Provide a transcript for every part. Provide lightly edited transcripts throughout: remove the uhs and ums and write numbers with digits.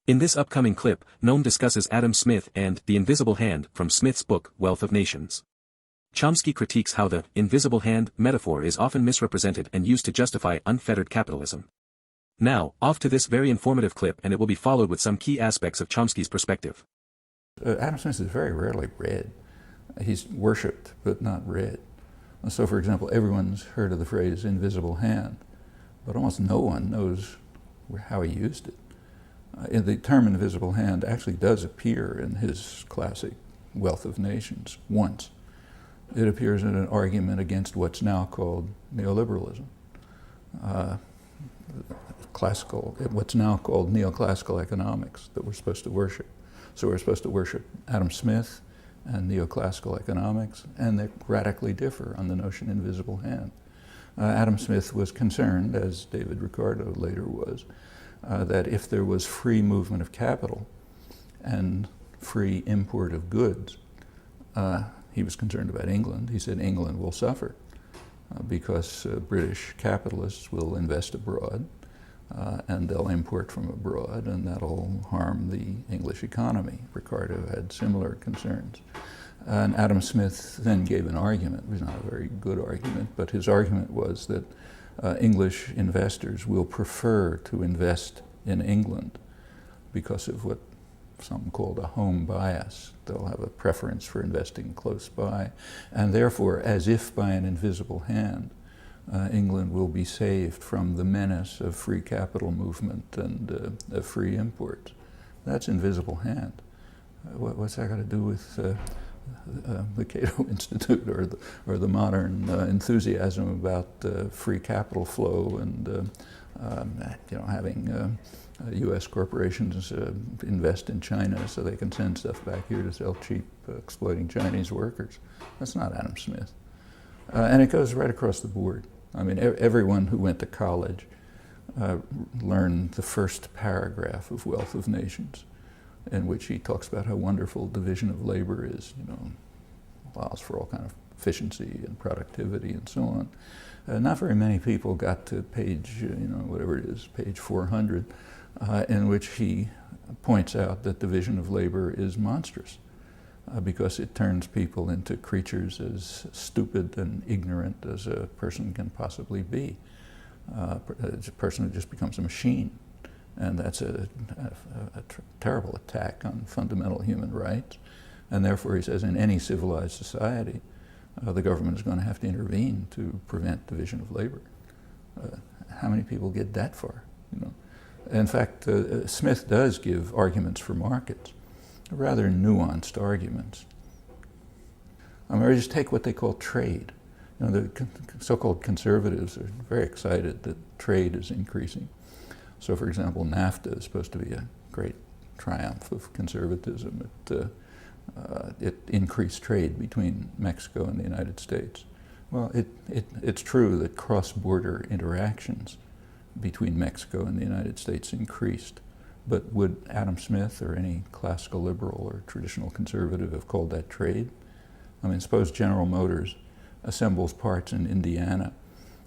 In this upcoming clip, Noam discusses Adam Smith and The Invisible Hand from Smith's book Wealth of Nations. Chomsky critiques how the invisible hand metaphor is often misrepresented and used to justify unfettered capitalism. Now, off to this very informative clip, and it will be followed with some key aspects of Chomsky's perspective. Adam Smith is very rarely read. He's worshipped, but not read. So, for example, everyone's heard of the phrase invisible hand, but almost no one knows how he used it. The term invisible hand actually does appear in his classic Wealth of Nations once. It appears in an argument against what's now called neoliberalism. What's now called neoclassical economics that we're supposed to worship. So we're supposed to worship Adam Smith and neoclassical economics, and they radically differ on the notion invisible hand. Adam Smith was concerned, as David Ricardo later was, that if there was free movement of capital and free import of goods, he was concerned about England. He said England will suffer because British capitalists will invest abroad and they'll import from abroad, and that'll harm the English economy. Ricardo had similar concerns. And Adam Smith then gave an argument. It was not a very good argument, but his argument was that English investors will prefer to invest in England because of what some called a home bias. They'll have a preference for investing close by, and therefore, as if by an invisible hand, England will be saved from the menace of free capital movement and free imports. That's invisible hand. What's that got to do with the Cato Institute or the modern enthusiasm about free capital flow and having U.S. corporations invest in China so they can send stuff back here to sell cheap, exploiting Chinese workers? That's not Adam Smith. And it goes right across the board. I mean, everyone who went to college learned the first paragraph of Wealth of Nations, in which he talks about how wonderful division of labor is, allows for all kind of efficiency and productivity and so on. Not very many people got to page, whatever it is, page 400, in which he points out that division of labor is monstrous because it turns people into creatures as stupid and ignorant as a person can possibly be. A person who just becomes a machine. And that's a terrible attack on fundamental human rights. And therefore, he says, in any civilized society, the government is going to have to intervene to prevent division of labor. How many people get that far? In fact, Smith does give arguments for markets, rather nuanced arguments. Or just take what they call trade. The so-called conservatives are very excited that trade is increasing. So, for example, NAFTA is supposed to be a great triumph of conservatism. It increased trade between Mexico and the United States. Well, it's true that cross-border interactions between Mexico and the United States increased. But would Adam Smith or any classical liberal or traditional conservative have called that trade? I mean, suppose General Motors assembles parts in Indiana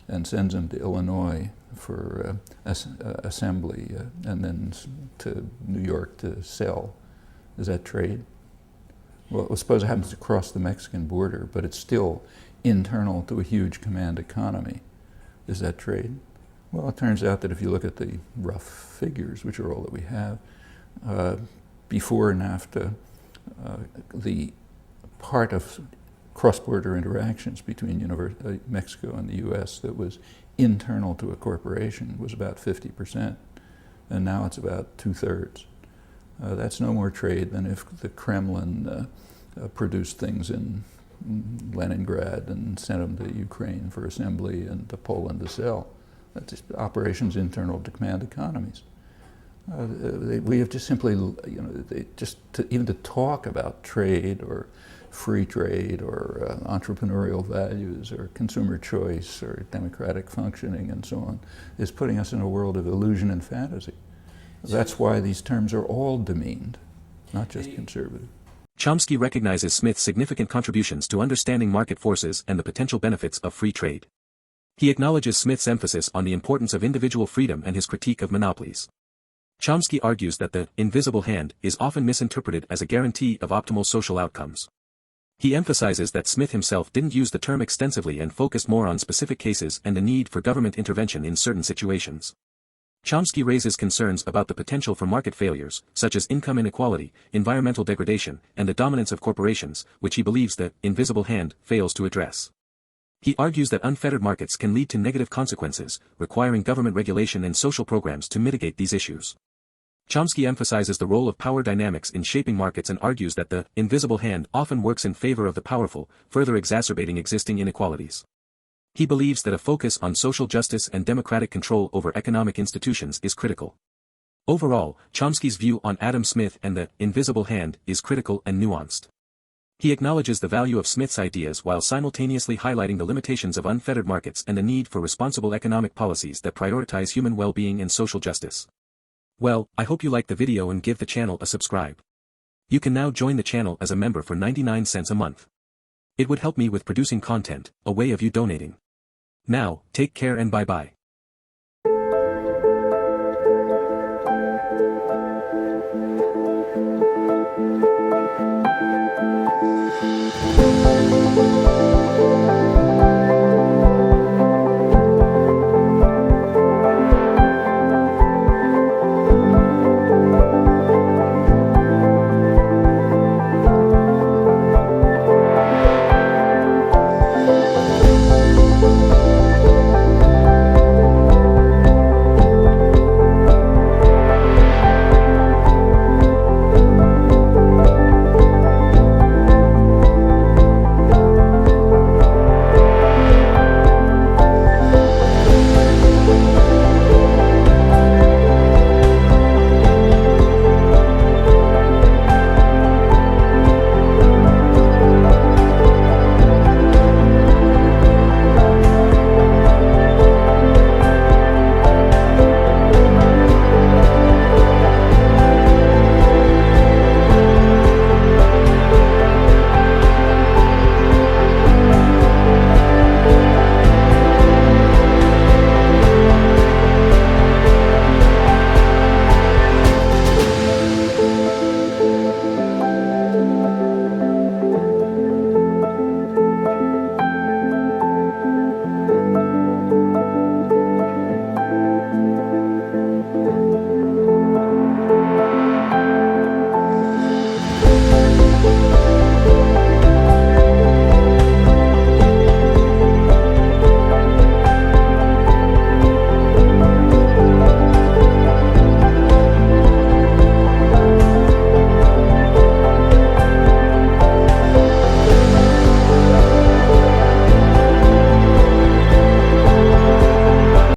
and sends them to Illinois for assembly and then to New York to sell. Is that trade? Well, suppose it happens to cross the Mexican border, but it's still internal to a huge command economy. Is that trade? Well, it turns out that if you look at the rough figures, which are all that we have, before NAFTA, the part of cross-border interactions between Mexico and the U.S. that was internal to a corporation was about 50%, and now it's about 2/3. That's no more trade than if the Kremlin produced things in Leningrad and sent them to Ukraine for assembly and to Poland to sell. That's just operations internal to command economies. We have just simply, even to talk about trade or free trade or entrepreneurial values or consumer choice or democratic functioning and so on is putting us in a world of illusion and fantasy. That's why these terms are all demeaned, not just conservative. Chomsky recognizes Smith's significant contributions to understanding market forces and the potential benefits of free trade. He acknowledges Smith's emphasis on the importance of individual freedom and his critique of monopolies. Chomsky argues that the invisible hand is often misinterpreted as a guarantee of optimal social outcomes. He emphasizes that Smith himself didn't use the term extensively and focused more on specific cases and the need for government intervention in certain situations. Chomsky raises concerns about the potential for market failures, such as income inequality, environmental degradation, and the dominance of corporations, which he believes the invisible hand fails to address. He argues that unfettered markets can lead to negative consequences, requiring government regulation and social programs to mitigate these issues. Chomsky emphasizes the role of power dynamics in shaping markets and argues that the invisible hand often works in favor of the powerful, further exacerbating existing inequalities. He believes that a focus on social justice and democratic control over economic institutions is critical. Overall, Chomsky's view on Adam Smith and the invisible hand is critical and nuanced. He acknowledges the value of Smith's ideas while simultaneously highlighting the limitations of unfettered markets and the need for responsible economic policies that prioritize human well-being and social justice. Well, I hope you liked the video and give the channel a subscribe. You can now join the channel as a member for 99 cents a month. It would help me with producing content, a way of you donating. Now, take care and bye-bye.